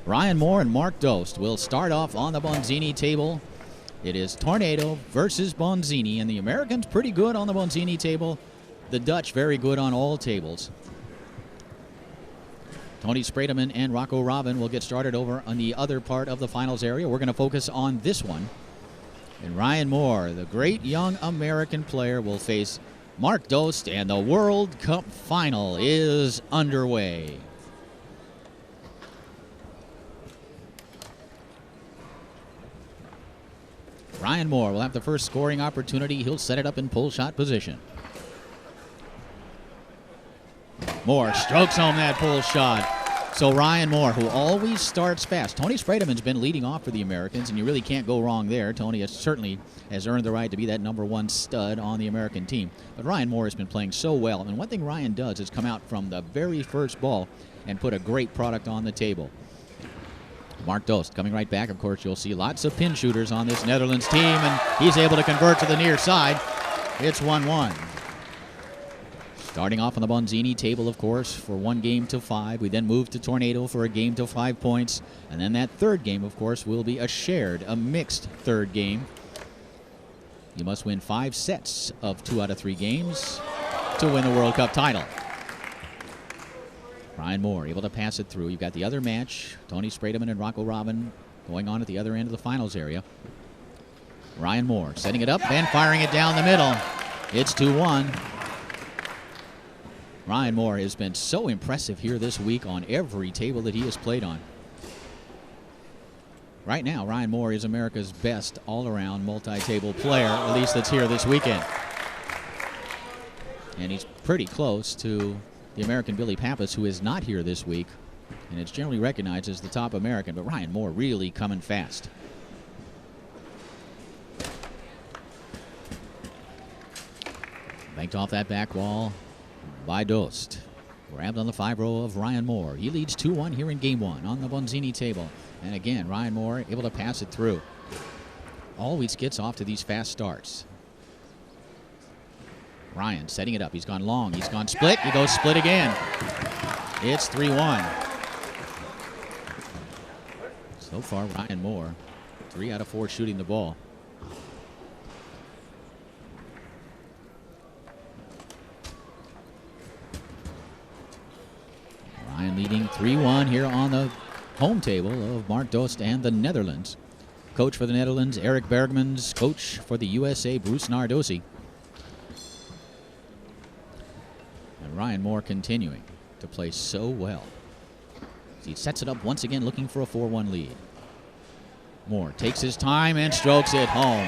Ryan Moore and Mark Dost will start off on the Bonzini table. It is Tornado versus Bonzini, and the Americans pretty good on the Bonzini table. The Dutch very good on all tables. Tony Sprademan and Rocco Robin will get started over on the other part of the finals area. We're going to focus on this one. And Ryan Moore, the great young American player, will face Mark Dost, and the World Cup final is underway. Ryan Moore will have the first scoring opportunity. He'll set it up in pull shot position. Moore strokes home that pull shot. So Ryan Moore, who always starts fast. Tony Sprademan's been leading off for the Americans, and you really can't go wrong there. Tony certainly has earned the right to be that #1 stud on the American team. But Ryan Moore has been playing so well. And one thing Ryan does is come out from the very first ball and put a great product on the table. Mark Dost coming right back. Of course, you'll see lots of pin shooters on this Netherlands team, and he's able to convert to the near side. It's 1-1. Starting off on the Bonzini table, of course, for 1 game to 5. We then move to Tornado for a game to 5 points. And then that third game, of course, will be a mixed third game. You must win 5 sets of 2 out of 3 games to win the World Cup title. Ryan Moore able to pass it through. You've got the other match, Tony Sprademan and Rocco Robin going on at the other end of the finals area. Ryan Moore setting it up and firing it down the middle. It's 2-1. Ryan Moore has been so impressive here this week on every table that he has played on. Right now, Ryan Moore is America's best all-around multi-table player, at least that's here this weekend. And he's pretty close to the American Billy Pappas, who is not here this week, and it's generally recognized as the top American, but Ryan Moore really coming fast. Banked off that back wall by Dost. Grabbed on the 5-row of Ryan Moore. He leads 2-1 here in game 1 on the Bonzini table. And again, Ryan Moore able to pass it through. Always gets off to these fast starts. Ryan setting it up. He's gone long. He's gone split. He goes split again. It's 3-1. So far, Ryan Moore, 3 out of 4 shooting the ball. Ryan leading 3-1 here on the home table of Mark Dost and the Netherlands. Coach for the Netherlands, Eric Bergmans. Coach for the USA, Bruce Nardosi. And Ryan Moore continuing to play so well. He sets it up once again, looking for a 4-1 lead. Moore takes his time and strokes it home.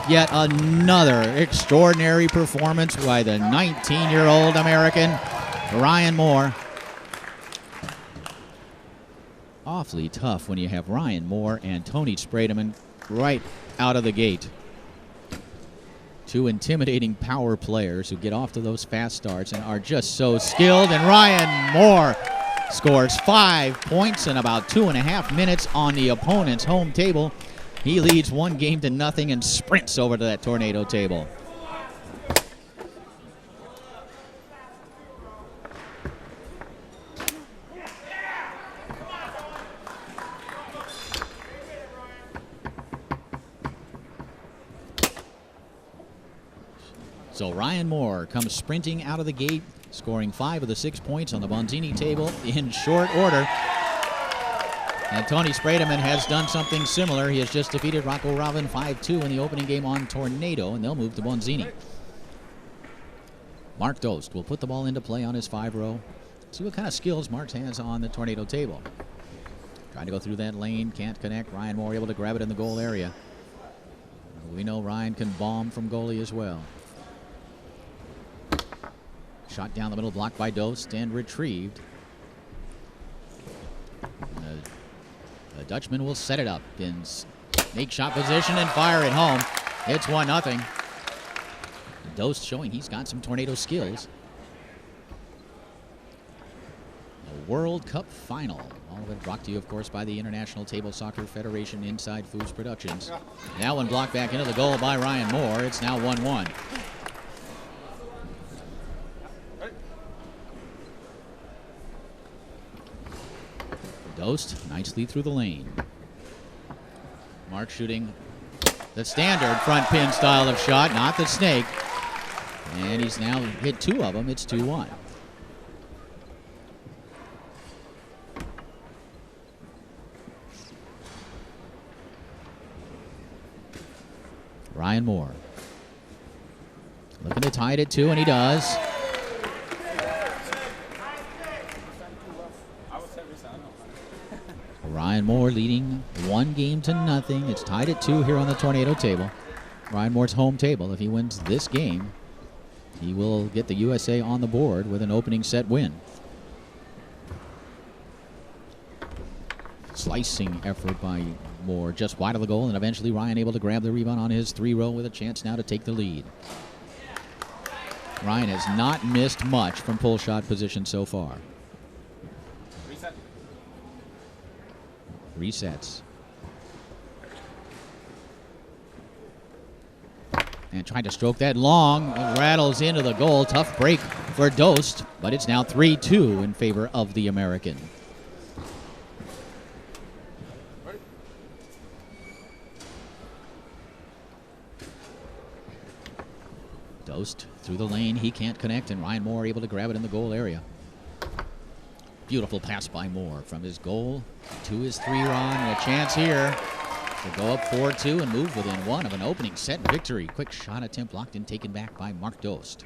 Yet another extraordinary performance by the 19-year-old American, Ryan Moore. Awfully tough when you have Ryan Moore and Tony Sprademan right out of the gate. 2 intimidating power players who get off to those fast starts and are just so skilled. And Ryan Moore scores 5 points in about 2.5 minutes on the opponent's home table. He leads 1 game to nothing and sprints over to that Tornado table. So Ryan Moore comes sprinting out of the gate, scoring 5 of the 6 points on the Bonzini table in short order. And Tony Sprademan has done something similar. He has just defeated Rocco Robin 5-2 in the opening game on Tornado, and they'll move to Bonzini. Mark Dost will put the ball into play on his 5-row. See what kind of skills Mark has on the Tornado table. Trying to go through that lane, can't connect. Ryan Moore able to grab it in the goal area. We know Ryan can bomb from goalie as well. Shot down the middle, blocked by Dost and retrieved. The Dutchman will set it up in snake shot position and fire it home. It's 1-0. Dost showing he's got some Tornado skills. The World Cup final. All of it brought to you, of course, by the International Table Soccer Federation Inside Foods Productions. That one blocked back into the goal by Ryan Moore. It's now 1-1. Dost nicely through the lane. Mark shooting the standard front pin style of shot, not the snake. And he's now hit 2 of them. It's 2-1. Ryan Moore looking to tie it at 2, and he does. Ryan Moore leading 1-0. It's tied at 2 here on the Tornado table. Ryan Moore's home table. If he wins this game, he will get the USA on the board with an opening set win. Slicing effort by Moore just wide of the goal, and eventually Ryan able to grab the rebound on his 3-row with a chance now to take the lead. Ryan has not missed much from pull shot position so far. Resets. And tried to stroke that long. It rattles into the goal. Tough break for Dost, but it's now 3-2 in favor of the American. Dost through the lane. He can't connect, and Ryan Moore able to grab it in the goal area. Beautiful pass by Moore from his goal to his 3-run. And a chance here to go up 4-2 and move within 1 of an opening set victory. Quick shot attempt blocked and taken back by Mark Dost.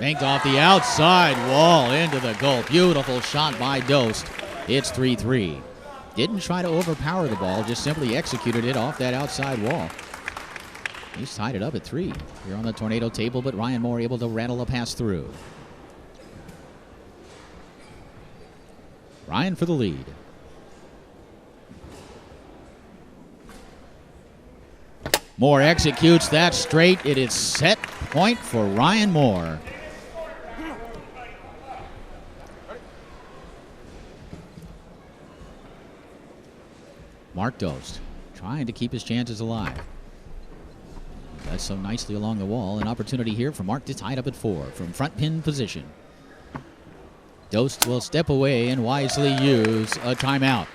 Banked off the outside wall into the goal. Beautiful shot by Dost. It's 3-3. Didn't try to overpower the ball, just simply executed it off that outside wall. He's tied it up at 3 here on the Tornado table, but Ryan Moore able to rattle a pass through. Ryan for the lead. Moore executes that straight. It is set point for Ryan Moore. Mark Dost trying to keep his chances alive. That's so nicely along the wall. An opportunity here for Mark to tie it up at 4 from front pin position. Dost will step away and wisely use a timeout.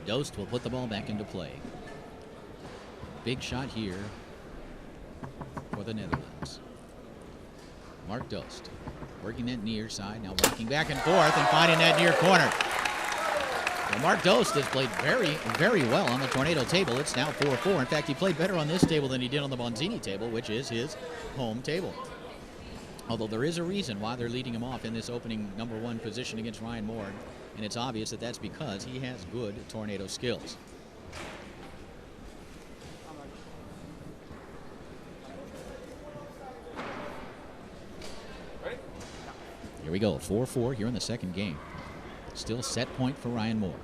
Dost will put the ball back into play. Big shot here for the Netherlands. Mark Dost working that near side, now walking back and forth and finding that near corner. Well, Mark Dost has played very, very well on the Tornado table. It's now 4-4. In fact, he played better on this table than he did on the Bonzini table, which is his home table. Although there is a reason why they're leading him off in this opening number 1 position against Ryan Moore, and it's obvious that that's because he has good Tornado skills. Here we go, 4-4 here in the second game. Still set point for Ryan Moore.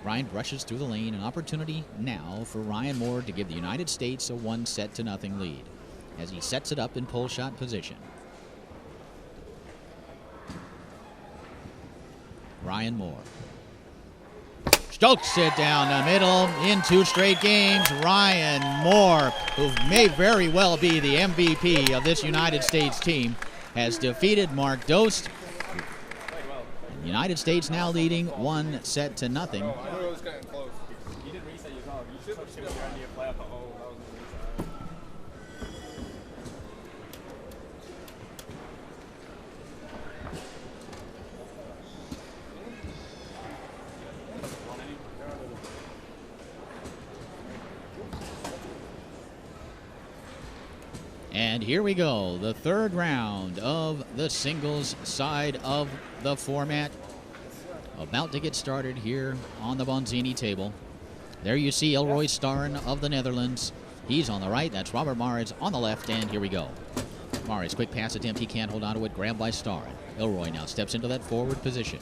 Ryan brushes through the lane. An opportunity now for Ryan Moore to give the United States a 1-0 lead as he sets it up in pull shot position. Ryan Moore stokes it down the middle in 2 straight games. Ryan Moore, who may very well be the MVP of this United States team, has defeated Mark Dost. The United States now leading 1-0. And here we go, the third round of the singles side of the format. About to get started here on the Bonzini table. There you see Elroy Starren of the Netherlands. He's on the right, that's Robert Maris on the left, and here we go. Maris, quick pass attempt, he can't hold on to it, grabbed by Starren. Elroy now steps into that forward position.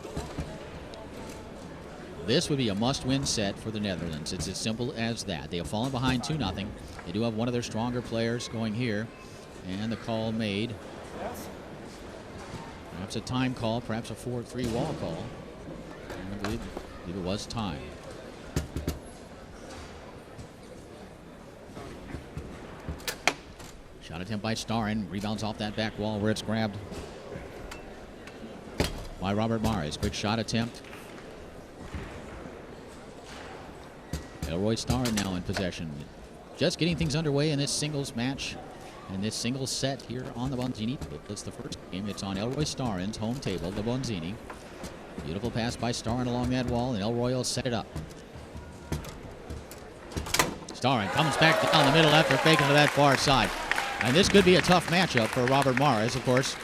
This would be a must-win set for the Netherlands. It's as simple as that. They have fallen behind 2-0. They do have one of their stronger players going here, and the call made. Perhaps a time call, perhaps a 4-3 wall call. And I believe it was time. Shot attempt by Starin. Rebounds off that back wall where it's grabbed by Robert Mares. Quick shot attempt. Elroy Starin now in possession. Just getting things underway in this singles match and this singles set here on the Bonzini. It's the first game. It's on Elroy Starin's home table, the Bonzini. Beautiful pass by Starin along that wall, and Elroy will set it up. Starin comes back down the middle after faking to that far side. And this could be a tough matchup for Robert Mares. Of course,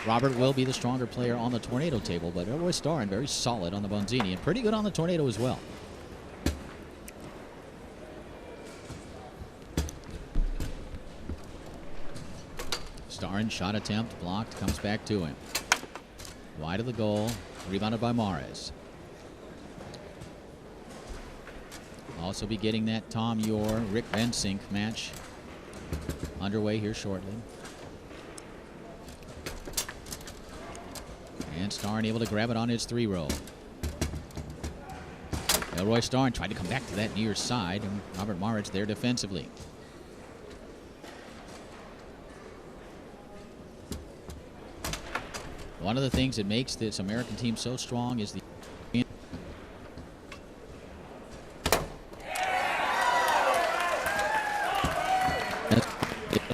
Robert will be the stronger player on the Tornado table, but Elroy Starin very solid on the Bonzini and pretty good on the Tornado as well. Starin shot attempt blocked, comes back to him. Wide of the goal, rebounded by Mares. Also be getting that Tom Yor, Rick Bensink match underway here shortly. And Starin able to grab it on his 3-row. Elroy Starin tried to come back to that near side, and Robert Mares there defensively. One of the things that makes this American team so strong is the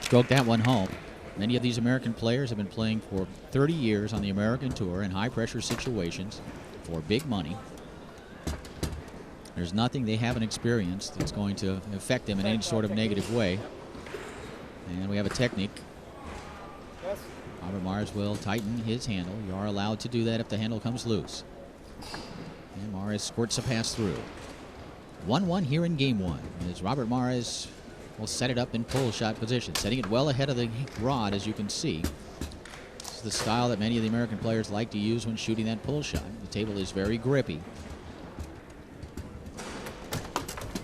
stroke that one home. Many of these American players have been playing for 30 years on the American Tour in high-pressure situations for big money. There's nothing they haven't experienced that's going to affect them in any sort of negative way. And we have a technique. Robert Mares will tighten his handle. You are allowed to do that if the handle comes loose. And Mares squirts a pass through. 1-1 here in game one as Robert Mares will set it up in pull shot position, setting it well ahead of the rod, as you can see. This is the style that many of the American players like to use when shooting that pull shot. The table is very grippy.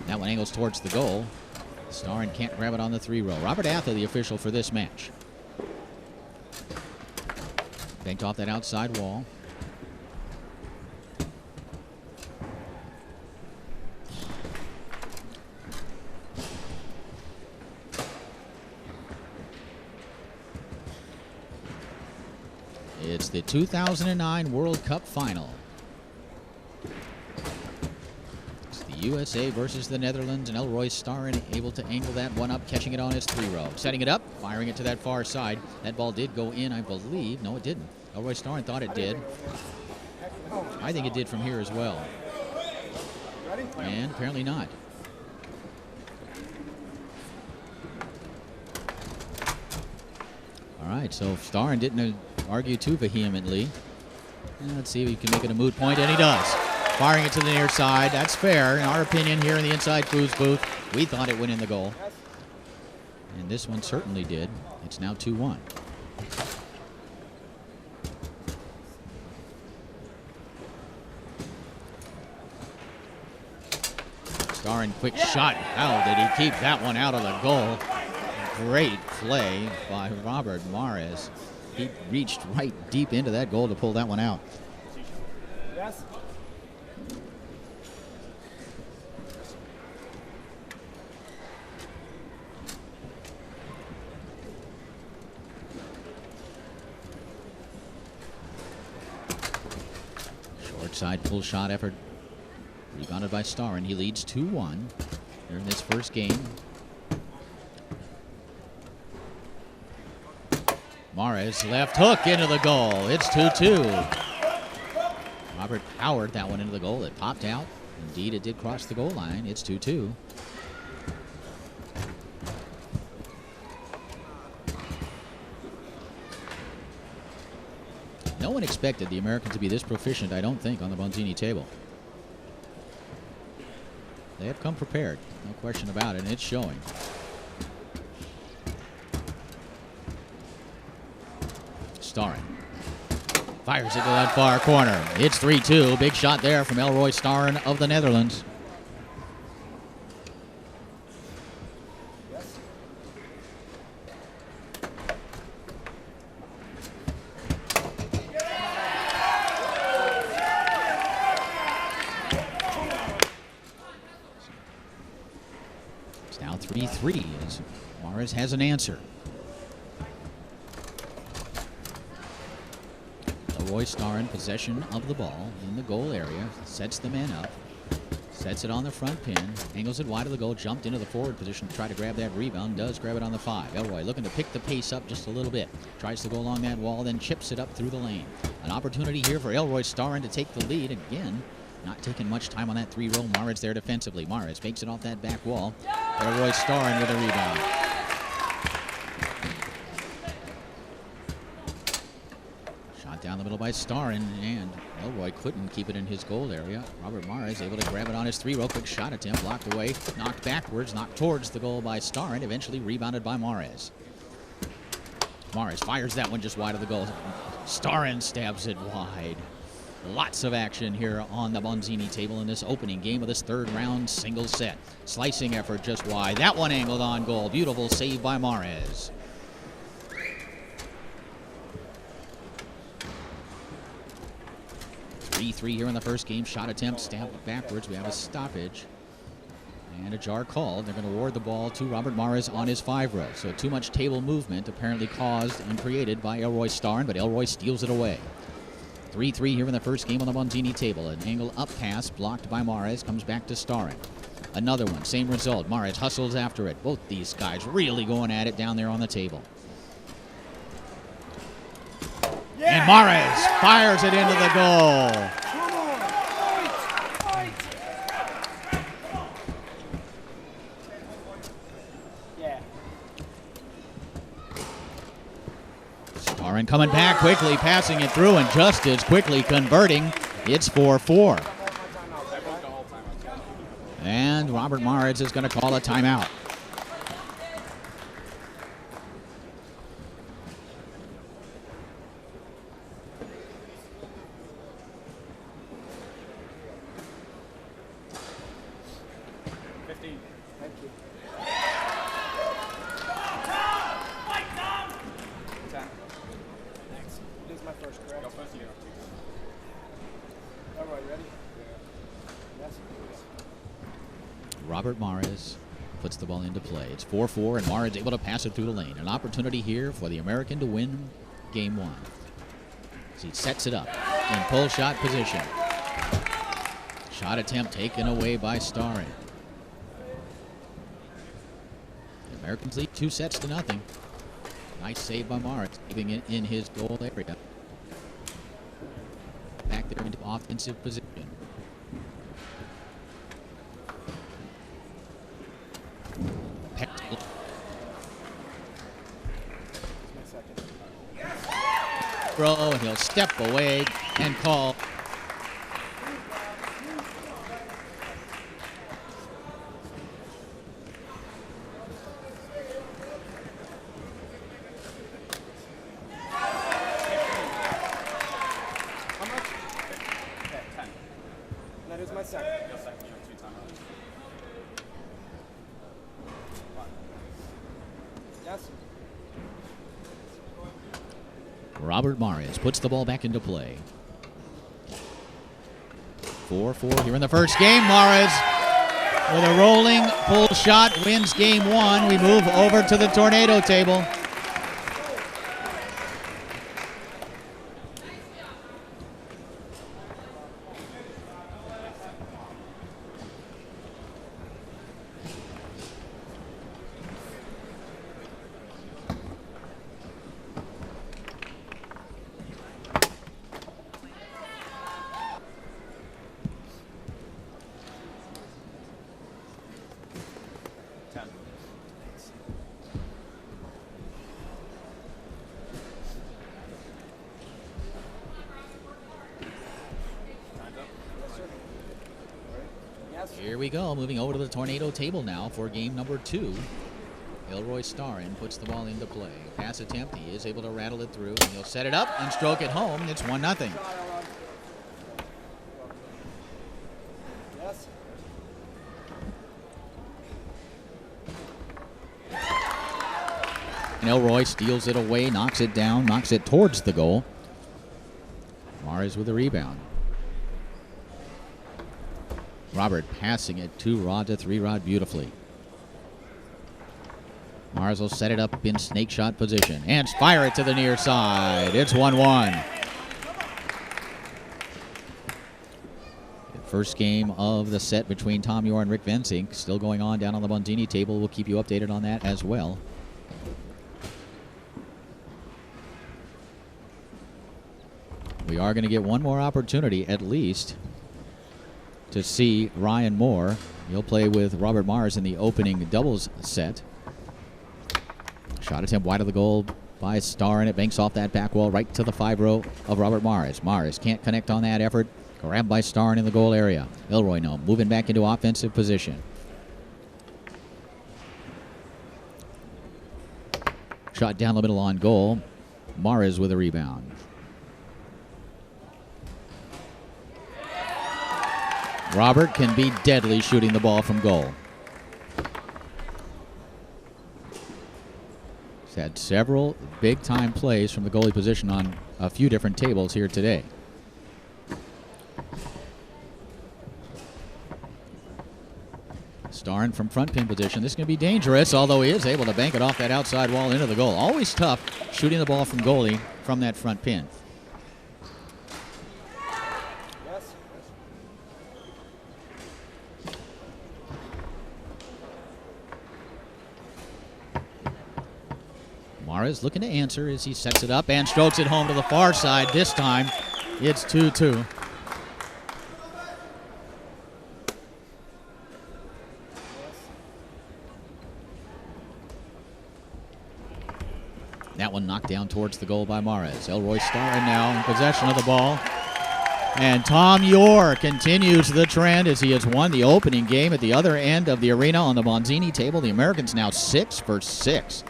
That one angles towards the goal. Starin can't grab it on the 3-row. Robert Atha, the official for this match. Banked off that outside wall. It's the 2009 World Cup final. It's the USA versus the Netherlands, and Elroy Starin able to angle that one up, catching it on his 3-row. Setting it up, firing it to that far side. That ball did go in, I believe. No, it didn't. Elroy Starin thought it did. I think it did from here as well. And apparently not. All right, so Starin didn't argue too vehemently. And let's see if he can make it a moot point, and he does. Firing it to the near side. That's fair. In our opinion here in the Inside Foods booth, we thought it went in the goal. And this one certainly did. It's now 2-1. Starin, quick shot. How did he keep that one out of the goal? Great play by Robert Mares. He reached right deep into that goal to pull that one out. Yes. Short side pull shot effort. Rebounded by Starin. He leads 2-1 here in this first game. Mares left hook into the goal. It's 2-2. Robert powered that one into the goal. It popped out. Indeed, it did cross the goal line. It's 2-2. No one expected the Americans to be this proficient, I don't think, on the Bonzini table. They have come prepared, no question about it, and it's showing. Starin. Fires it to that far corner. It's 3-2. Big shot there from Elroy Starren of the Netherlands. It's now 3-3 as Mares has an answer. Elroy Starren, possession of the ball in the goal area, sets the man up, sets it on the front pin, angles it wide of the goal, jumped into the forward position to try to grab that rebound, does grab it on the 5. Elroy looking to pick the pace up just a little bit, tries to go along that wall, then chips it up through the lane. An opportunity here for Elroy Starren to take the lead. Again, not taking much time on that 3-row. Mares there defensively. Mares fakes it off that back wall. Elroy Starren with a rebound. Down the middle by Starren, and Elroy couldn't keep it in his goal area. Robert Mares able to grab it on his 3-row. Quick shot attempt, blocked away, knocked backwards, knocked towards the goal by Starren, eventually rebounded by Mares. Mares fires that one just wide of the goal. Starren stabs it wide. Lots of action here on the Bonzini table in this opening game of this third round single set. Slicing effort just wide. That one angled on goal. Beautiful save by Mares. 3-3 here in the first game. Shot attempt, stabbed backwards. We have a stoppage and a jar called. They're going to award the ball to Robert Mares on his 5-row. So too much table movement apparently caused and created by Elroy Starren, but Elroy steals it away. 3-3 here in the first game on the Bonzini table. An angle up pass blocked by Mares, comes back to Starren. Another one, same result. Mares hustles after it. Both these guys really going at it down there on the table. Yeah. And Mares fires it into the goal. Starren coming back quickly, passing it through, and just as quickly converting. It's 4-4. And Robert Mares is going to call a timeout. Robert Mares puts the ball into play. It's 4-4, and Mares able to pass it through the lane. An opportunity here for the American to win game 1. As he sets it up in pull shot position. Shot attempt taken away by Starren. The Americans lead 2-0. Nice save by Mares, keeping it in his goal area. Back there into offensive position. Throw, and he'll step away and call. How much? Okay, 10. That is my second. Your second, you have 2 timeouts. Yes. Robert Mares puts the ball back into play. 4-4 here in the first game. Mares with a rolling pull shot wins game 1. We move over to the tornado table. Here we go, moving over to the tornado table now for game number 2. Elroy Starin puts the ball into play. Pass attempt. He is able to rattle it through. And he'll set it up and stroke it home. It's 1-0. Yes. And Elroy steals it away, knocks it down, knocks it towards the goal. Mars with a rebound. Robert passing it 2-rod to 3-rod beautifully. Mars will set it up in snake shot position and fire it to the near side. It's 1-1. The first game of the set between Tom Yor and Rick Vensink still going on down on the Bondini table. We'll keep you updated on that as well. We are going to get one more opportunity at least to see Ryan Moore. He'll play with Robert Mars in the opening doubles set. Shot attempt wide of the goal by Starr, and it banks off that back wall right to the 5-row of Robert Mars. Mars can't connect on that effort. Grabbed by Starr in the goal area. Elroy now moving back into offensive position. Shot down the middle on goal. Mars with a rebound. Robert can be deadly shooting the ball from goal. He's had several big-time plays from the goalie position on a few different tables here today. Starn from front pin position. This is going to be dangerous, although he is able to bank it off that outside wall into the goal. Always tough shooting the ball from goalie from that front pin. Mars looking to answer as he sets it up and strokes it home to the far side. This time, it's 2-2. That one knocked down towards the goal by Mares. Elroy Starin now in possession of the ball. And Tom Yor continues the trend as he has won the opening game at the other end of the arena on the Bonzini table. The Americans now 6 for 6.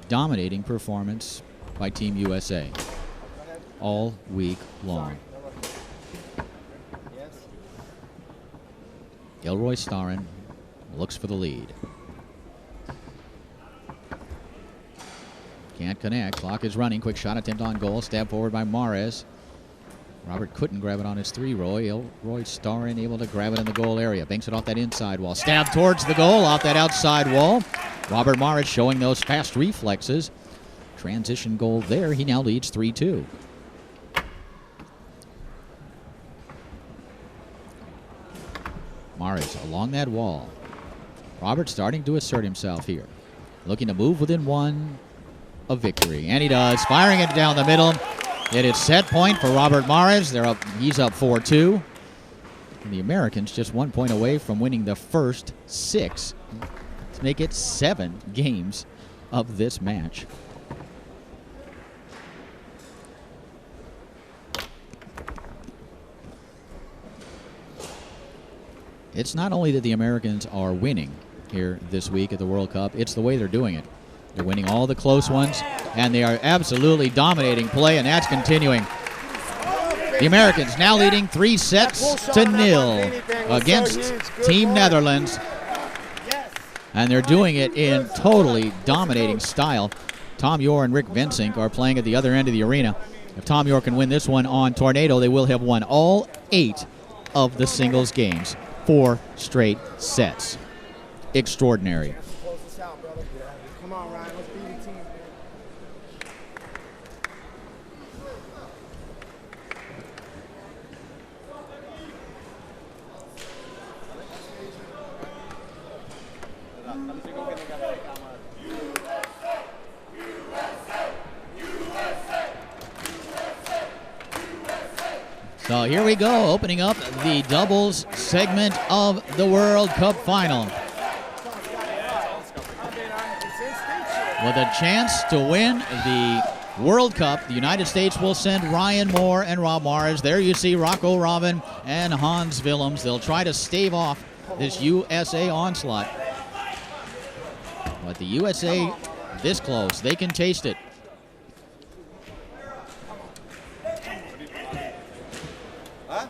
Dominating performance by Team USA all week long. Elroy Starin looks for the lead. Can't connect. Clock is running. Quick shot attempt on goal. Stab forward by Mares. Robert couldn't grab it on his 3-row. Elroy Starin able to grab it in the goal area. Banks it off that inside wall. Stab towards the goal off that outside wall. Robert Mares showing those fast reflexes. Transition goal there. He now leads 3-2. Mares along that wall. Robert starting to assert himself here. Looking to move within one of victory. And he does. Firing it down the middle. It is set point for Robert Mares. He's up 4-2. And the Americans just 1 point away from winning the first 6 to make it 7 games of this match. It's not only that the Americans are winning here this week at the World Cup, it's the way they're doing it. They're winning all the close ones, and they are absolutely dominating play, and that's continuing. The Americans now leading 3-0 against Team Netherlands, and they're doing it in totally dominating style. Tom Yor and Rick Vensink are playing at the other end of the arena. If Tom Yor can win this one on Tornado, they will have won all 8 of the singles games. 4 straight sets. Extraordinary. Come on, Ryan. Let's beat the team, man. So here we go, opening up the doubles segment of the World Cup final. With a chance to win the World Cup, the United States will send Ryan Moore and Rob Morris. There you see Rocco Robin and Hans Willems. They'll try to stave off this USA onslaught. But the USA this close, they can taste it. Huh?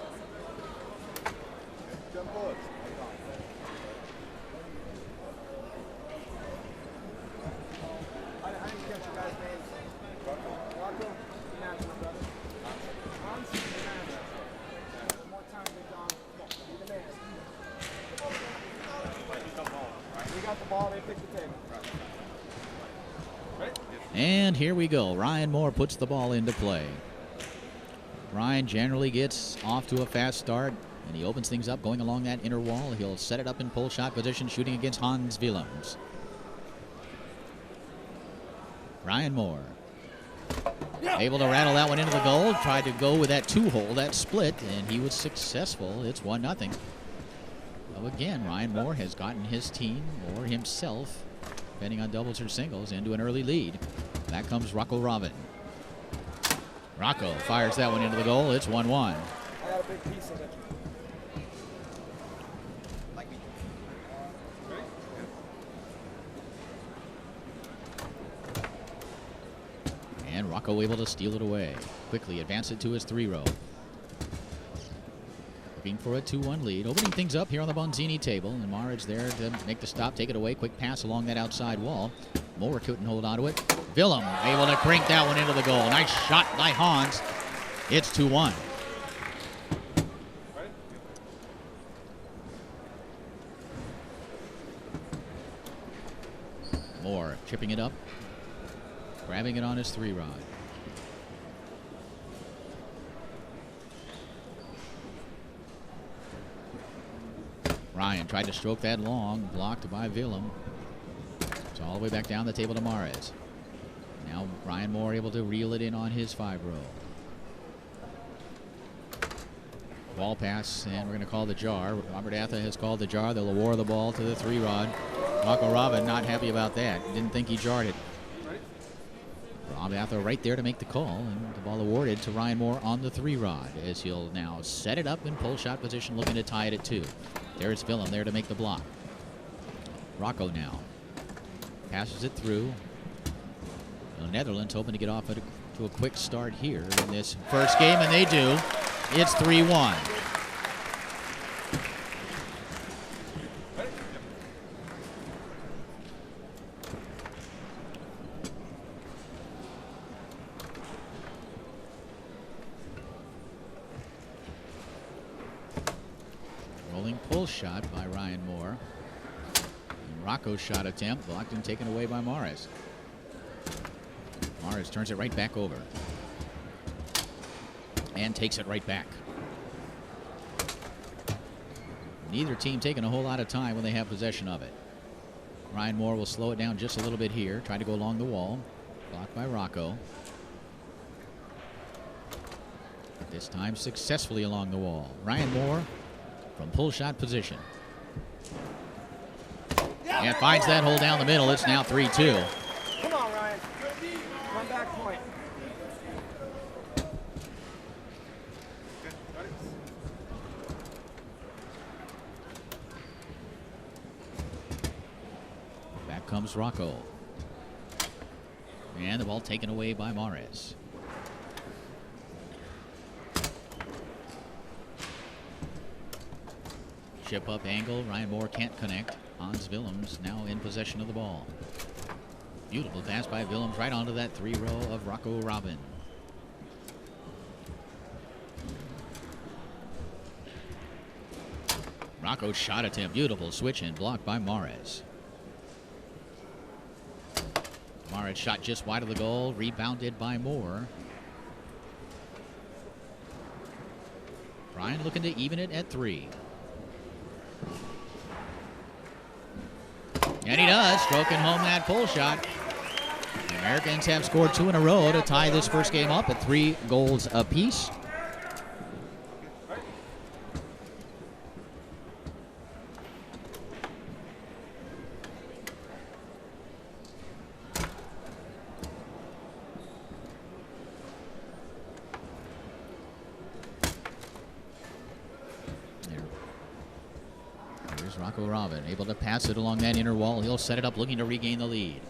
And here we go. Ryan Moore puts the ball into play. Ryan generally gets off to a fast start, and he opens things up going along that inner wall. He'll set it up in pull shot position, shooting against Hans Willems. Ryan Moore able to rattle that one into the goal. Tried to go with that two-hole, that split, and he was successful. It's 1-0. So again, Ryan Moore has gotten his team or himself, depending on doubles or singles, into an early lead. Back comes Rocco Robin. Rocco fires that one into the goal. It's 1-1. I got a big piece of it. And Rocco able to steal it away. Quickly advance it to his 3-row. Looking for a 2-1 lead. Opening things up here on the Bonzini table. And Maric there to make the stop, take it away. Quick pass along that outside wall. Moore couldn't hold on to it. Willem able to crank that one into the goal. Nice shot by Hans. It's 2-1. Moore chipping it up. Grabbing it on his 3-rod. Ryan tried to stroke that long, blocked by Willem. It's all the way back down the table to Mares. Now Ryan Moore able to reel it in on his 5-row. Ball pass, and we're going to call the jar. Robert Atha has called the jar. They'll award the ball to the 3-rod. Rocco Robin not happy about that. Didn't think he jarred it. Rob Atha right there to make the call, and the ball awarded to Ryan Moore on the 3-rod as he'll now set it up in pull shot position, looking to tie it at 2. There's Willem there to make the block. Rocco now passes it through. The Netherlands hoping to get off to a quick start here in this first game, and they do. It's 3-1. Rolling pull shot by Ryan Moore. And Rocco's shot attempt blocked and taken away by Morris. Morris turns it right back over. And takes it right back. Neither team taking a whole lot of time when they have possession of it. Ryan Moore will slow it down just a little bit here. Try to go along the wall. Blocked by Rocco. This time successfully along the wall. Ryan Moore from pull shot position. And finds that hole down the middle. It's now 3-2. Come on, Ryan. Run back point. Back comes Rocco. And the ball taken away by Morris. Chip up angle. Ryan Moore can't connect. Hans Willems now in possession of the ball. Beautiful pass by Willems right onto that 3-row of Rocco Robin. Rocco's shot attempt. Beautiful switch and blocked by Morris. Morris shot just wide of the goal. Rebounded by Moore. Ryan looking to even it at 3. And he does, stroking home that pull shot. The Americans have scored 2 in a row to tie this first game up at 3 goals apiece. Here's Rocco Robin, able to pass it along that inner wall. He'll set it up, looking to regain the lead.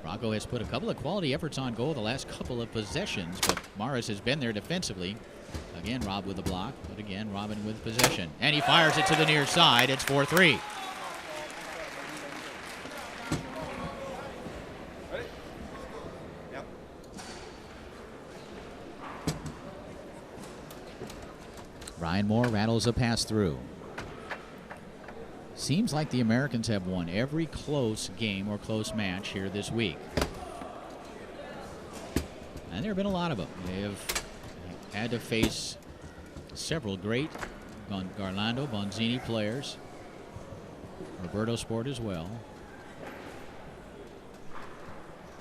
Rocco has put a couple of quality efforts on goal the last couple of possessions, but Morris has been there defensively. Again, Rob with the block, but again, Robin with possession. And he fires it to the near side. It's 4-3. Ryan Moore rattles a pass through. Seems like the Americans have won every close game or close match here this week. And there have been a lot of them. They have had to face several great Garlando, Bonzini players. Roberto Sport as well.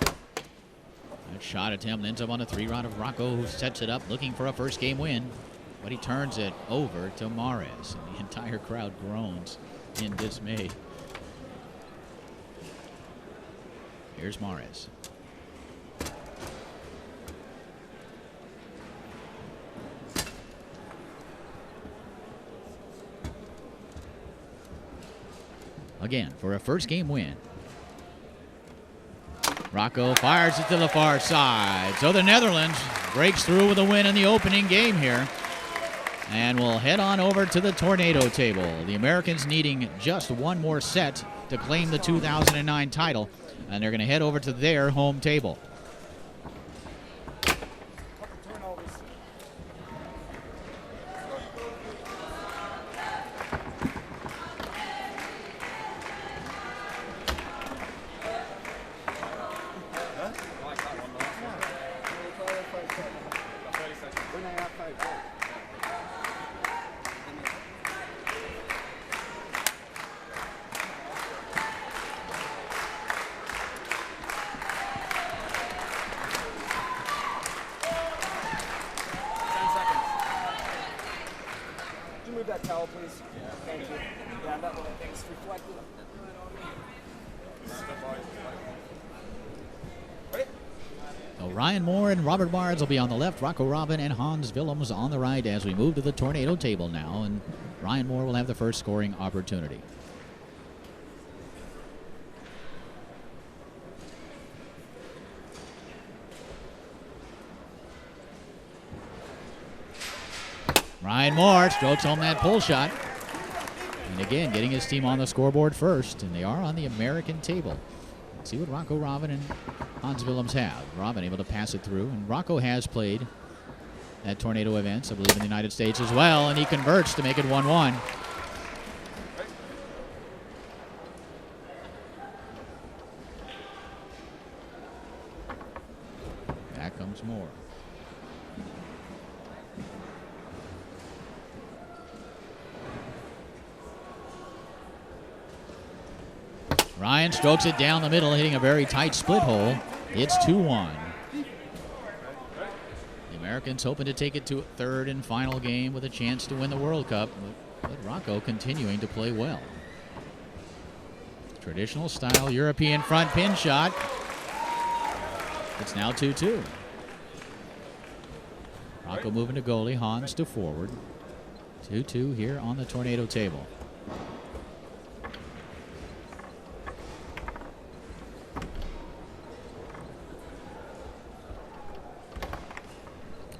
That shot attempt ends up on a 3-rod of Rocco, who sets it up looking for a first game win. But he turns it over to Mares, and the entire crowd groans in dismay. Here's Mares. Again, for a first game win. Rocco fires it to the far side. So the Netherlands breaks through with a win in the opening game here. And we'll head on over to the tornado table. The Americans needing just one more set to claim the 2009 title. And they're going to head over to their home table. That towel, please. Yeah. Thank you. Yeah, that little thing's reflected. Ready? So Ryan Moore and Robert Barnes will be on the left. Rocco Robin and Hans Willems on the right as we move to the tornado table now. And Ryan Moore will have the first scoring opportunity. Ryan Moore strokes home that pull shot. And again, getting his team on the scoreboard first. And they are on the American table. Let's see what Rocco Robin and Hans Willems have. Robin able to pass it through. And Rocco has played at tornado events, I believe, in the United States as well. And he converts to make it 1-1. Back comes Moore. Ryan strokes it down the middle, hitting a very tight split hole. It's 2-1. The Americans hoping to take it to a third and final game with a chance to win the World Cup. But Rocco continuing to play well. Traditional style European front pin shot. It's now 2-2. Rocco moving to goalie, Hans to forward. 2-2 here on the tornado table.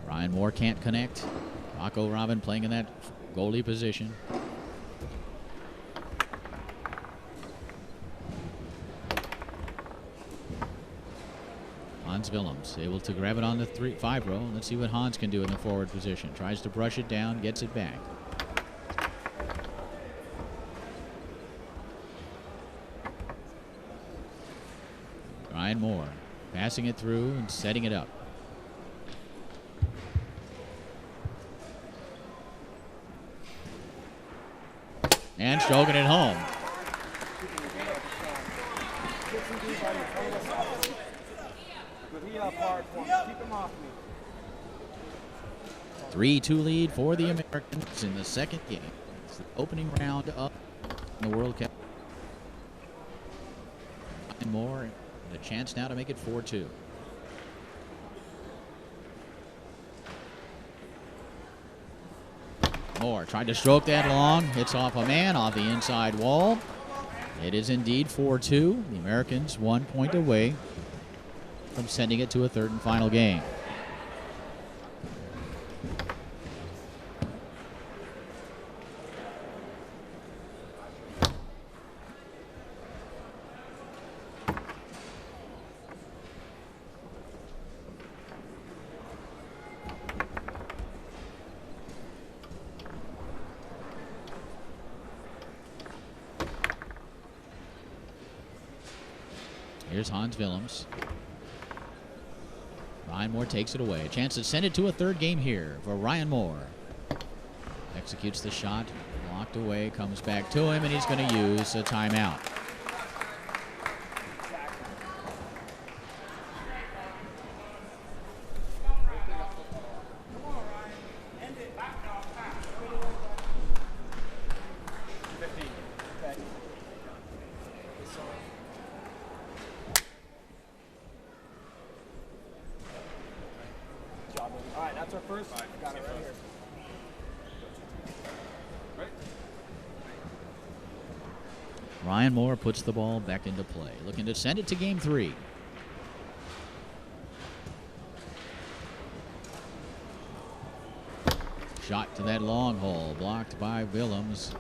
Ryan Moore can't connect. Rocco Robin playing in that goalie position. Hans Willems able to grab it on the 3-5 row. Let's see what Hans can do in the forward position. Tries to brush it down, gets it back. Ryan Moore passing it through and setting it up. And stroking it home. Keep him off me. 3-2 lead for the Americans in the second game. It's the opening round of the World Cup. And more, the chance now to make it 4-2. Moore tried to stroke that long. Hits off a man off the inside wall. It is indeed 4-2. The Americans 1 point away from sending it to a third and final game. Here's Hans Willems. Ryan Moore takes it away. A chance to send it to a third game here for Ryan Moore. Executes the shot. Blocked away. Comes back to him, and he's going to use a timeout. All right, that's our first. Got it right here. Ryan Moore puts the ball back into play, looking to send it to game 3. Shot to that long hole, blocked by Willems.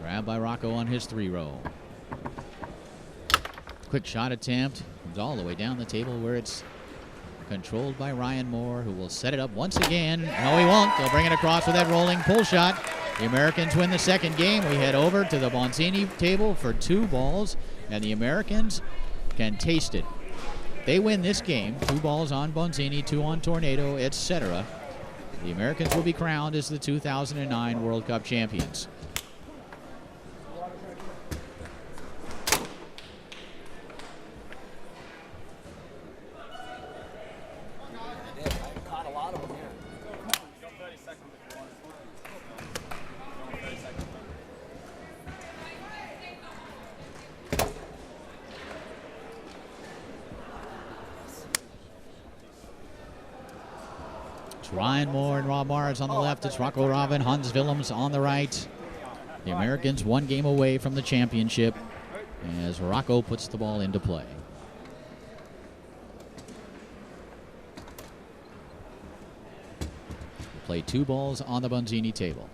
Grabbed by Rocco on his 3-row. Quick shot attempt. Comes all the way down the table where it's controlled by Ryan Moore, who will set it up once again. No, he won't. They'll bring it across with that rolling pull shot. The Americans win the second game. We head over to the Bonzini table for 2 balls, and the Americans can taste it. They win this game, 2 balls on Bonzini, 2 on Tornado, etc. The Americans will be crowned as the 2009 World Cup champions. Ryan Moore and Rob Mars on the left. It's Rocco Robin, Hans Willems on the right. The Americans 1 game away from the championship as Rocco puts the ball into play. Play 2 balls on the Bonzini table.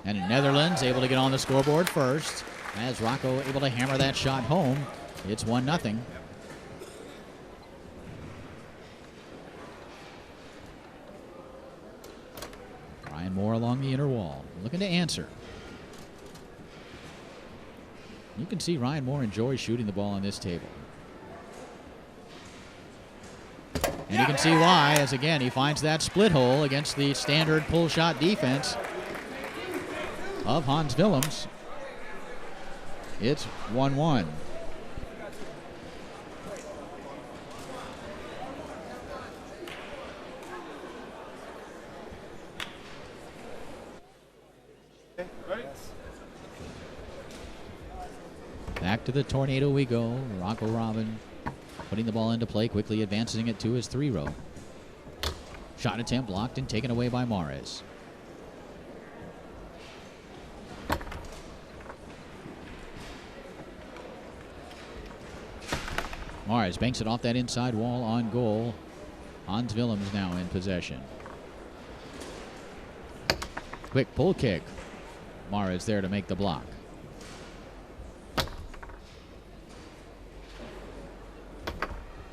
And the Netherlands able to get on the scoreboard first as Rocco able to hammer that shot home. It's 1-0. Ryan Moore along the inner wall, looking to answer. You can see Ryan Moore enjoys shooting the ball on this table. And you can see why, as again, he finds that split hole against the standard pull shot defense of Hans Willems. It's 1-1. Back to the Tornado we go. Rocco Robin putting the ball into play, quickly advancing it to his 3-row. Shot attempt blocked and taken away by Mares. Mares banks it off that inside wall on goal. Hans Willems now in possession. Quick pull kick. Mares there to make the block.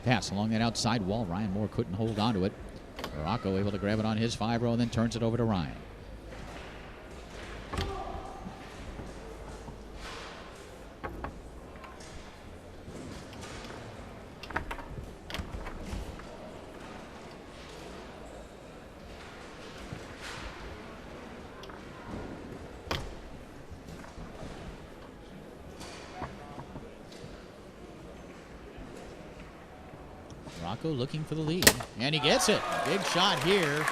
Pass along that outside wall. Ryan Moore couldn't hold on to it. Rocco able to grab it on his 5-row and then turns it over to Ryan. Rocco looking for the lead, and he gets it. Big shot here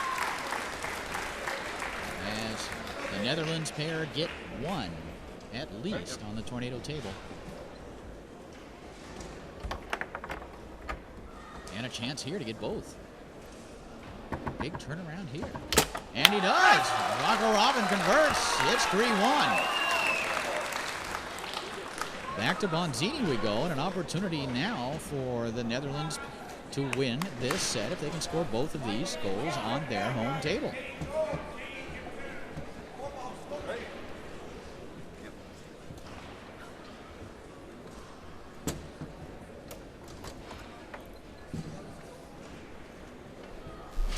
as the Netherlands pair get 1 at least on the Tornado table. And a chance here to get both. big turnaround here. And he does. Rocco Robin converts. It's 3-1. Back to Bonzini we go, and an opportunity now for the Netherlands to win this set if they can score both of these goals on their home table.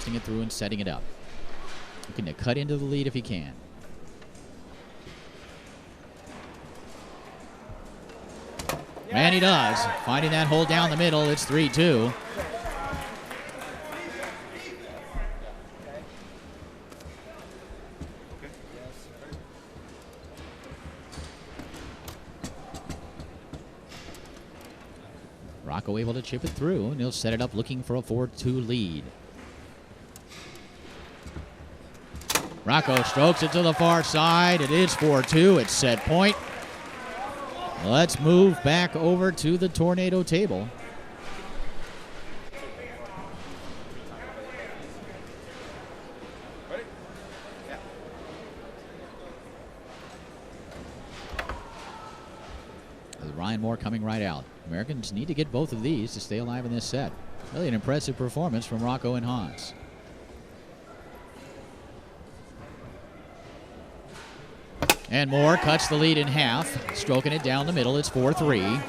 It through and setting it up. Looking to cut into the lead if he can. And he does. Finding that hole down the middle. It's 3-2. Rocco able to chip it through, and he'll set it up looking for a 4-2 lead. Rocco strokes it to the far side. It is 4-2. It's set point. Let's move back over to the tornado table. With Ryan Moore coming right out. Americans need to get both of these to stay alive in this set. Really an impressive performance from Rocco and Hans. And Moore cuts the lead in half, stroking it down the middle. It's 4-3.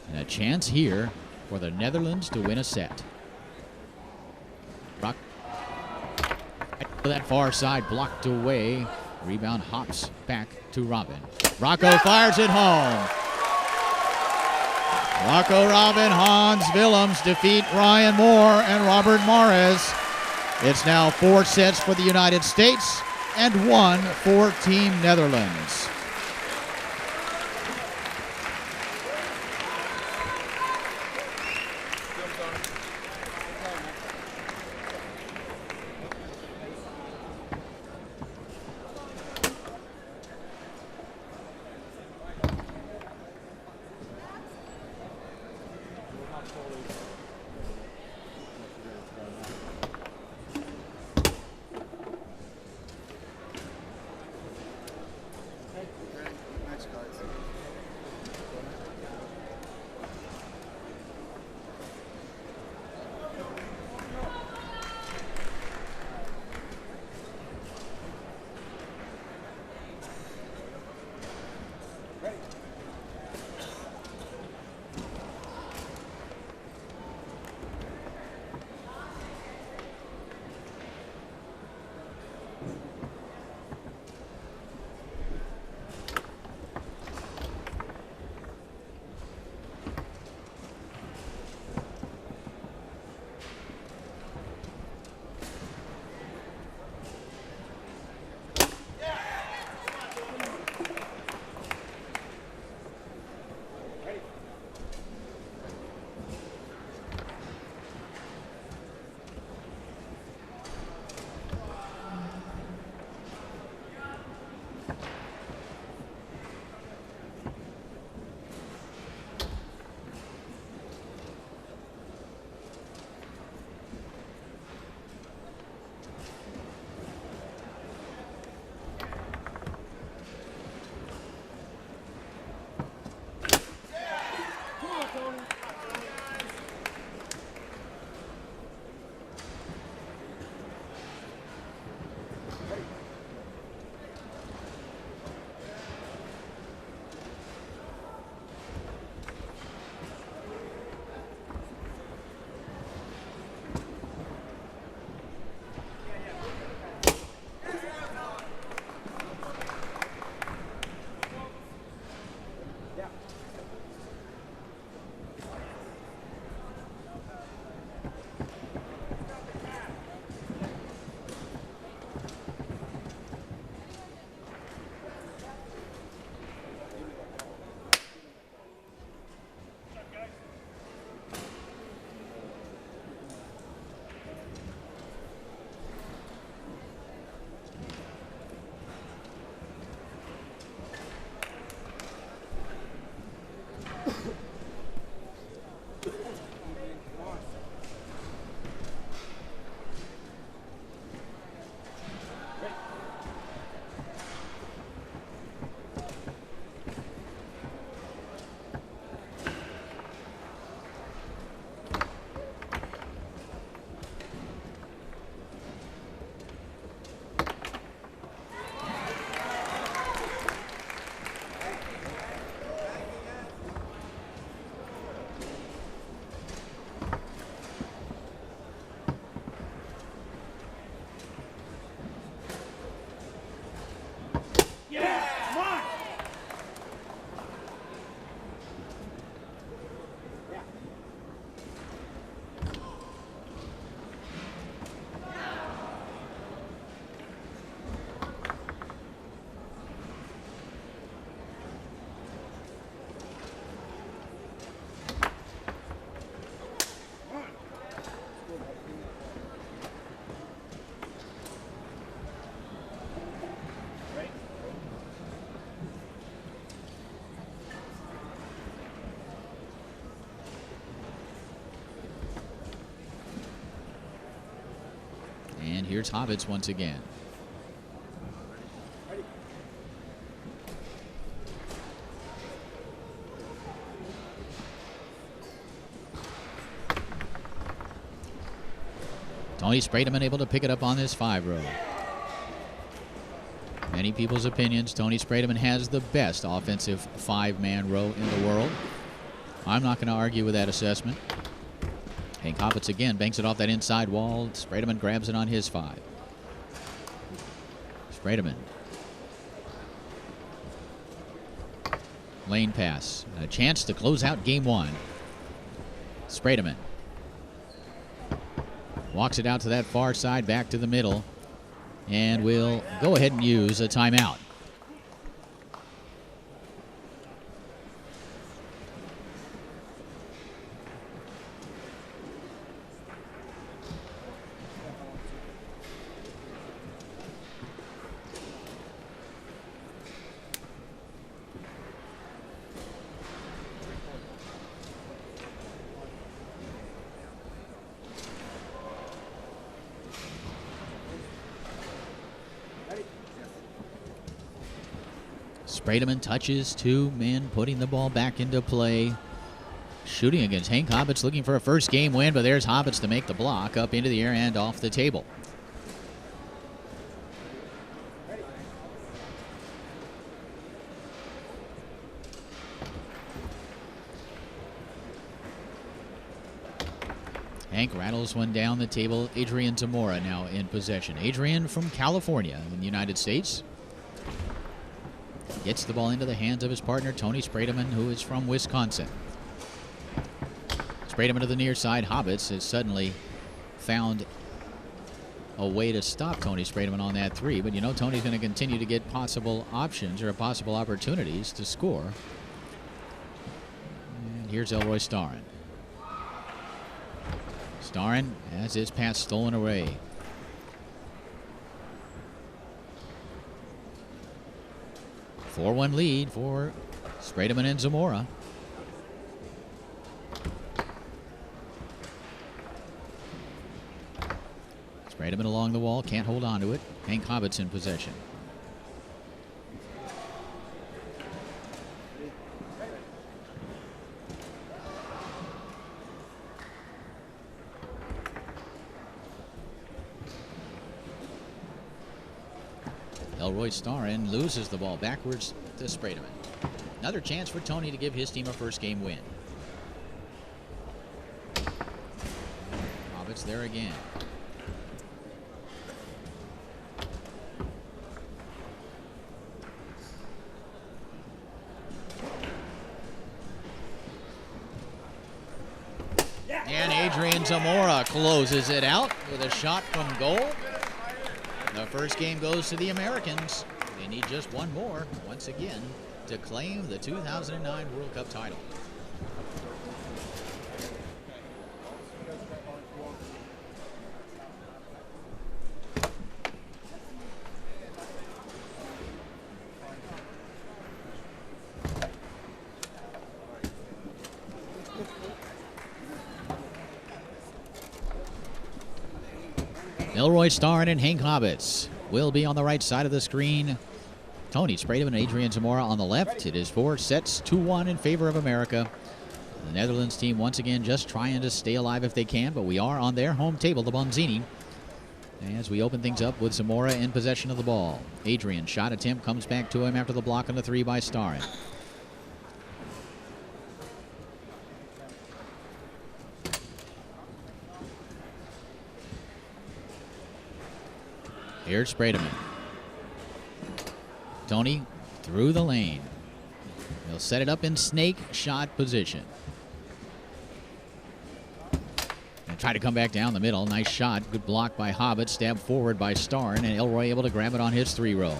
And a chance here for the Netherlands to win a set. Rock to that far side, blocked away. Rebound hops back to Robin. Rocco fires it home. Rocco Robin, Hans Willems defeat Ryan Moore and Robert Mares. It's now 4 sets for the United States and 1 for Team Netherlands. here's Hobbits once again. Tony Sprademan able to pick it up on this 5-row. Many people's opinions, Tony Sprademan has the best offensive 5-man row in the world. I'm not going to argue with that assessment. Hank Hobbits again banks it off that inside wall. Sprademan grabs it on his 5. Sprademan. Lane pass. A chance to close out game 1. Sprademan. Walks it out to that far side, back to the middle. And will go ahead and use a timeout. Sprademan touches 2 men, putting the ball back into play. Shooting against Hank Hobbits, looking for a first game win, but there's Hobbits to make the block up into the air and off the table. Hank rattles one down the table. Adrian Zamora now in possession. Adrian from California in the United States. Gets the ball into the hands of his partner, Tony Sprademan, who is from Wisconsin. Sprademan to the near side. Hobbits has suddenly found a way to stop Tony Sprademan on that 3. But you know Tony's going to continue to get possible options or possible opportunities to score. And here's Elroy Starren. Starren has his pass stolen away. A 4-1 lead for Sprademan and Zamora. Sprademan along the wall, can't hold on to it. Hank Hobbits in possession. Elroy Starren loses the ball backwards to Sprademan. Another chance for Tony to give his team a first game win. Hobbits there again. And Adrian Zamora closes it out with a shot from goal. The first game goes to the Americans. They need just one more, once again, to claim the 2009 World Cup title. Elroy Starren and Hank Hobbits will be on the right side of the screen. Tony Sprademan and Adrian Zamora on the left. It is 4 sets, 2-1 in favor of America. The Netherlands team once again just trying to stay alive if they can, but we are on their home table, the Bonzini. As we open things up with Zamora in possession of the ball. Adrian, shot attempt, comes back to him after the block on the 3 by Starren. Here's Sprademan. Tony through the lane. He'll set it up in snake shot position. And try to come back down the middle. Nice shot. Good block by Hobbit. Stabbed forward by Starren. And Elroy able to grab it on his 3-row.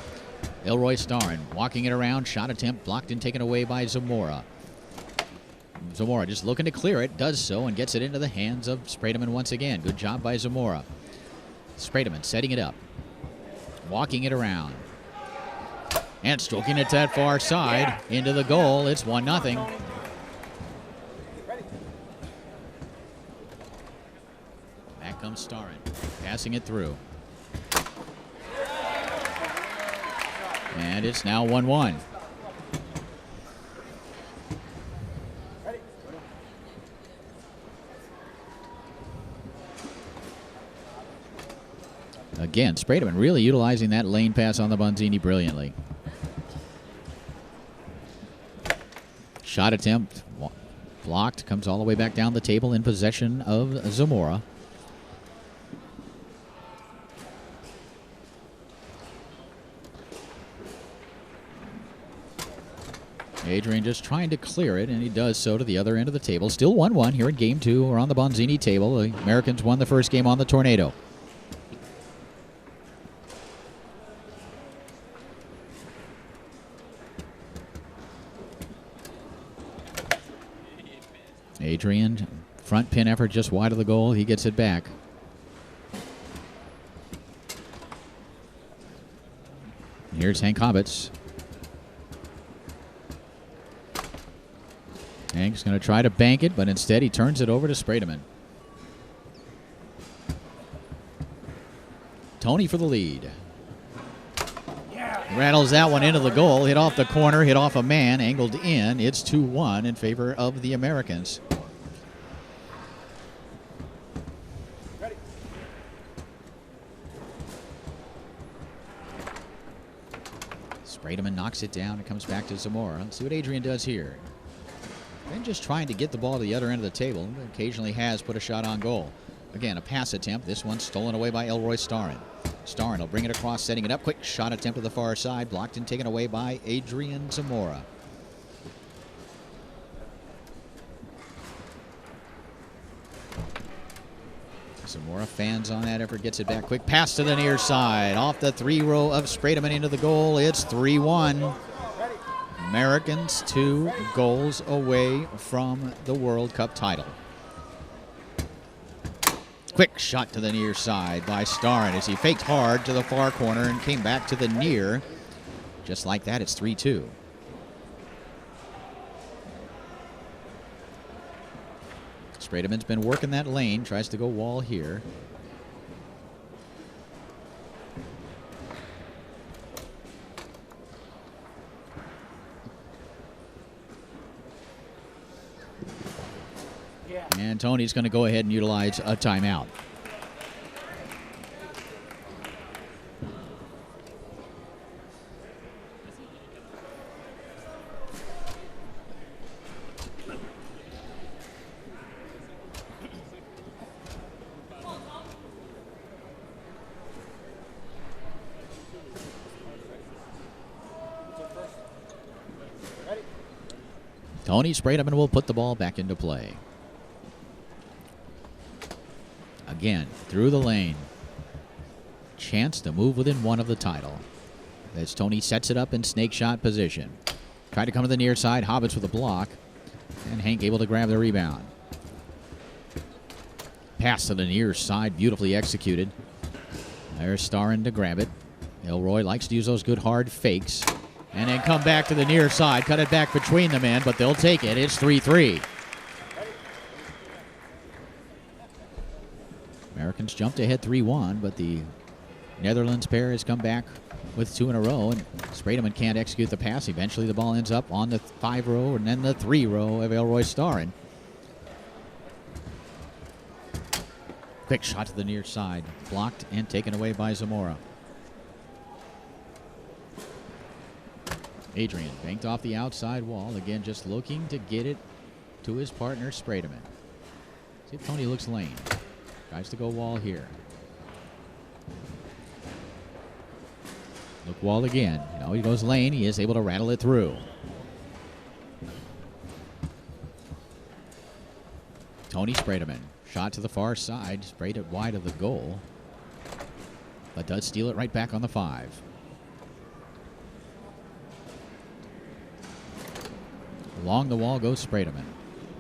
Elroy Starren walking it around. Shot attempt blocked and taken away by Zamora. Zamora just looking to clear it. Does so and gets it into the hands of Sprademan once again. Good job by Zamora. Sprademan setting it up. Walking it around. And stroking it to that far side. Into the goal. It's 1-0. Back comes Starren. Passing it through. And it's now 1-1. Again, Sprademan really utilizing that lane pass on the Bonzini brilliantly. Shot attempt blocked, comes all the way back down the table in possession of Zamora. Adrian just trying to clear it, and he does so to the other end of the table. Still 1-1 here in game 2. We're on the Bonzini table. The Americans won the first game on the Tornado. Adrian, front pin effort just wide of the goal. He gets it back. Here's Hank Hobbits. Hank's going to try to bank it, but instead he turns it over to Sprademan. Tony for the lead. Rattles that one into the goal. Hit off the corner, hit off a man, angled in. It's 2-1 in favor of the Americans. Ready. Sprademan knocks it down. It comes back to Zamora. Let's see what Adrian does here. Then just trying to get the ball to the other end of the table. Occasionally has put a shot on goal. Again, a pass attempt. This one stolen away by Elroy Starin. Starin will bring it across, setting it up. Quick shot attempt to the far side. Blocked and taken away by Adrian Zamora. Zamora fans on that effort, gets it back. Quick pass to the near side. Off the 3-row of Sprademan into the goal. It's 3-1. Americans 2 goals away from the World Cup title. Quick shot to the near side by Starin as he faked hard to the far corner and came back to the near. Just like that, it's 3-2. Sprademan's been working that lane, tries to go wall here. And Tony's going to go ahead and utilize a timeout. Tony Sprademan will put the ball back into play. Again, through the lane. Chance to move within 1 of the title. As Tony sets it up in snake shot position. Tried to come to the near side. Hobbits with a block. And Hank able to grab the rebound. Pass to the near side. Beautifully executed. There's Starin to grab it. Elroy likes to use those good hard fakes. And then come back to the near side. Cut it back between the men, but they'll take it. It's 3-3. Americans jumped ahead 3-1, but the Netherlands pair has come back with 2 in a row, and Sprademan can't execute the pass. Eventually the ball ends up on the 5-row and then the 3-row of Elroy Starin. Quick shot to the near side. Blocked and taken away by Zamora. Adrian banked off the outside wall. Again, just looking to get it to his partner, Sprademan. See if Tony looks lane. Tries to go wall here. Look wall again. No, he goes lane. He is able to rattle it through. Tony Sprademan. Shot to the far side. Sprayed it wide of the goal. But does steal it right back on the 5. Along the wall goes Sprademan.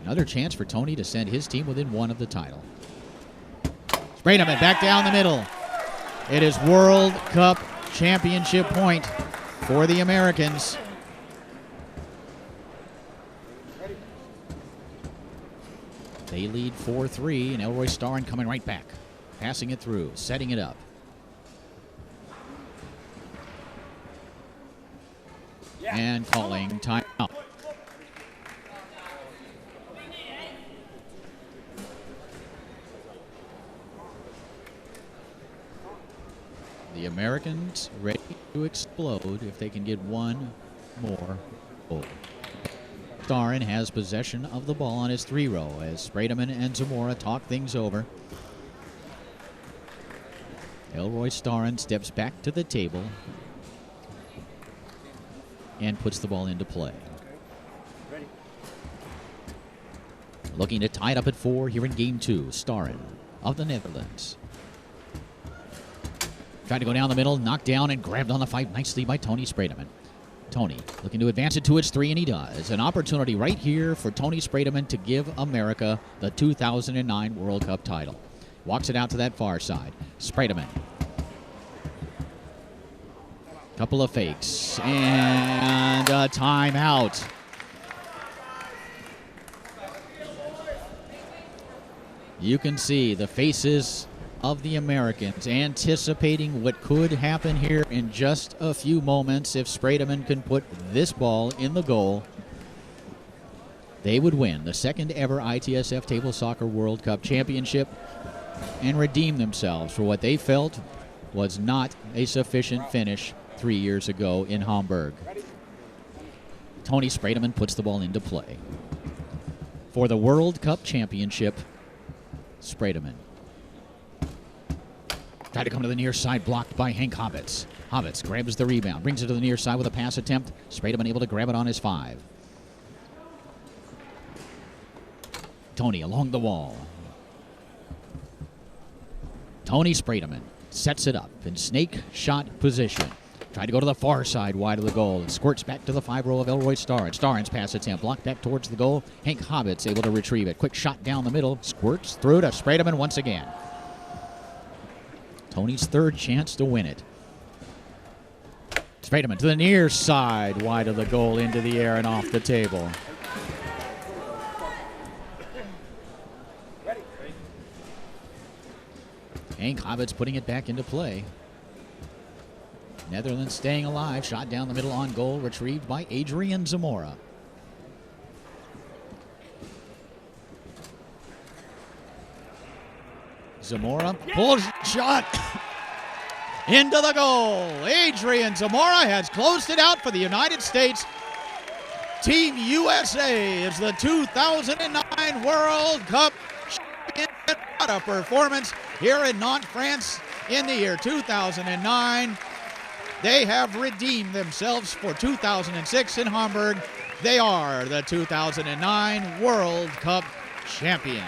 Another chance for Tony to send his team within 1 of the title. Sprademan back down the middle. It is World Cup championship point for the Americans. They lead 4-3, and Elroy Starin coming right back. Passing it through, setting it up. and calling timeout. The Americans ready to explode if they can get one more goal. Starin has possession of the ball on his 3-row as Sprademan and Zamora talk things over. Elroy Starin steps back to the table and puts the ball into play. Looking to tie it up at 4 here in game 2. Starin of the Netherlands. Tried to go down the middle, knocked down and grabbed on the fight nicely by Tony Sprademan. Tony looking to advance it to its 3, and he does. An opportunity right here for Tony Sprademan to give America the 2009 World Cup title. Walks it out to that far side. Sprademan. Couple of fakes and a timeout. You can see the faces of the Americans anticipating what could happen here in just a few moments. If Sprademan can put this ball in the goal, they would win the second ever ITSF Table Soccer World Cup Championship and redeem themselves for what they felt was not a sufficient finish 3 years ago in Hamburg. Tony Sprademan puts the ball into play. For the World Cup Championship, Sprademan. Tried to come to the near side, blocked by Hank Hobbits. Hobbits grabs the rebound, brings it to the near side with a pass attempt. Sprademan able to grab it on his 5. Tony along the wall. Tony Sprademan sets it up in snake shot position. Tried to go to the far side wide of the goal and squirts back to the 5-row of Elroy Starin. Starin's pass attempt blocked back towards the goal. Hank Hobbits able to retrieve it. Quick shot down the middle, squirts through to Sprademan once again. Tony's 3rd chance to win it. Sprademan to the near side, wide of the goal, into the air and off the table. Hank Hobbits putting it back into play. Netherlands staying alive. Shot down the middle on goal, retrieved by Adrian Zamora. Zamora pulls shot into the goal. Adrian Zamora has closed it out for the United States. Team USA is the 2009 World Cup champion. What a performance here in Nantes, France in the year 2009. They have redeemed themselves for 2006 in Hamburg. They are the 2009 World Cup champions.